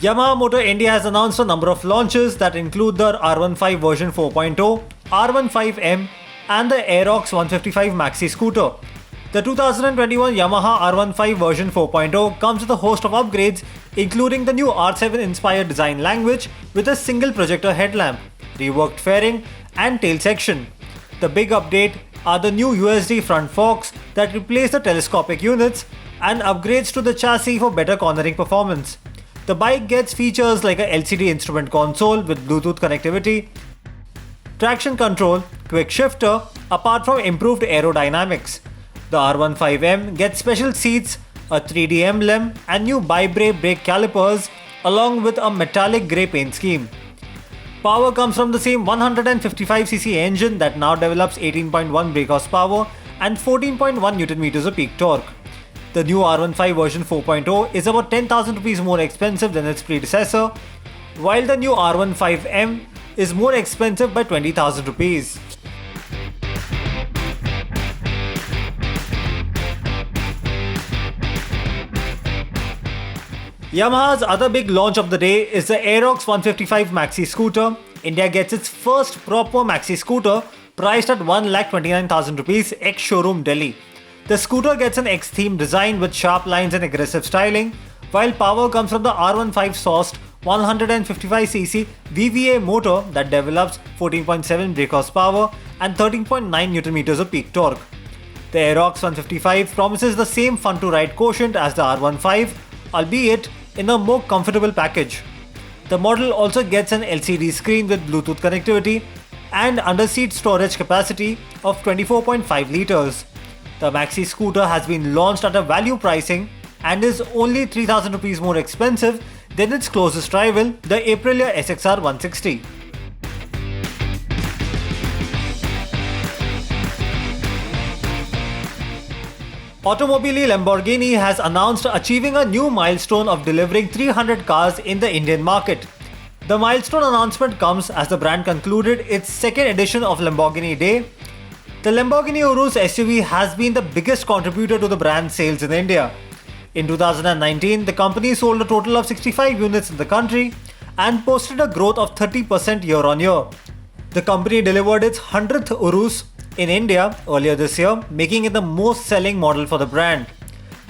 Yamaha Motor India has announced a number of launches that include the R15 version 4.0, R15M and the Aerox 155 Maxi scooter. The 2021 Yamaha R15 version 4.0 comes with a host of upgrades, including the new R7-inspired design language with a single projector headlamp, reworked fairing and tail section. The big update are the new USD front forks that replace the telescopic units and upgrades to the chassis for better cornering performance. The bike gets features like a LCD instrument console with Bluetooth connectivity, traction control, quick shifter, apart from improved aerodynamics. The R15M gets special seats, a 3D emblem and new bi-brake brake calipers along with a metallic grey paint scheme. Power comes from the same 155cc engine that now develops 18.1 brake horsepower and 14.1 Nm of peak torque. The new R15 version 4.0 is about 10,000 rupees more expensive than its predecessor, while the new R15M is more expensive by 20,000 rupees. Yamaha's other big launch of the day is the Aerox 155 Maxi scooter. India gets its first proper Maxi scooter priced at 1,29,000 rupees ex-showroom Delhi. The scooter gets an X-themed design with sharp lines and aggressive styling, while power comes from the R15 sourced 155cc VVA motor that develops 14.7 brake horsepower and 13.9 Nm of peak torque. The Aerox 155 promises the same fun-to-ride quotient as the R15, albeit in a more comfortable package. The model also gets an LCD screen with Bluetooth connectivity and under-seat storage capacity of 24.5 litres. The Maxi scooter has been launched at a value pricing and is only 3,000 rupees more expensive than its closest rival, the Aprilia SXR 160. Automobili Lamborghini has announced achieving a new milestone of delivering 300 cars in the Indian market. The milestone announcement comes as the brand concluded its second edition of Lamborghini Day. The Lamborghini Urus SUV has been the biggest contributor to the brand's sales in India. In 2019, the company sold a total of 65 units in the country and posted a growth of 30% year-on-year. The company delivered its 100th Urus in India earlier this year, making it the most selling model for the brand.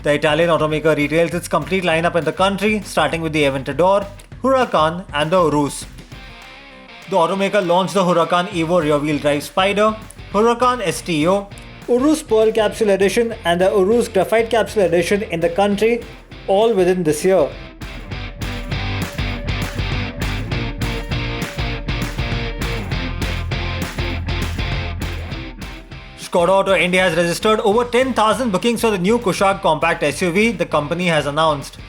The Italian automaker retails its complete lineup in the country, starting with the Aventador, Huracan and the Urus. The automaker launched the Huracan Evo rear-wheel drive Spider, Huracan STO, Urus Pearl Capsule Edition and the Urus Graphite Capsule Edition in the country, all within this year. Skoda Auto India has registered over 10,000 bookings for the new Kushaq compact SUV the company has announced.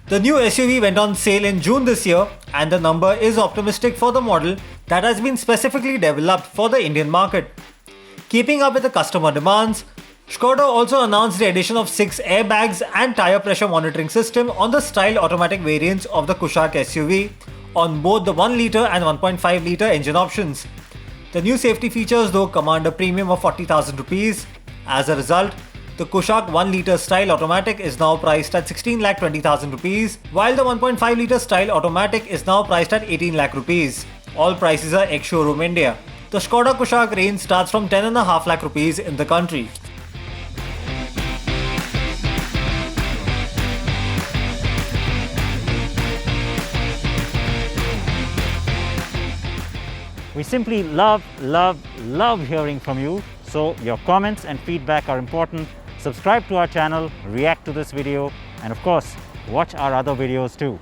The new SUV went on sale in June this year and the number is optimistic for the model that has been specifically developed for the Indian market. Keeping up with the customer demands, Skoda also announced the addition of 6 airbags and tyre pressure monitoring system on the styled automatic variants of the Kushaq SUV on both the 1-litre and 1.5-litre engine options. The new safety features though command a premium of 40,000 rupees. As a result, the Kushaq 1-litre style automatic is now priced at 16,20,000 rupees, while the 1.5-litre style automatic is now priced at 18 lakh rupees. All prices are ex-showroom India. The Skoda Kushaq range starts from 10.5 lakh rupees in the country. We simply love hearing from you. So your comments and feedback are important. Subscribe to our channel, react to this video, and of course, watch our other videos too.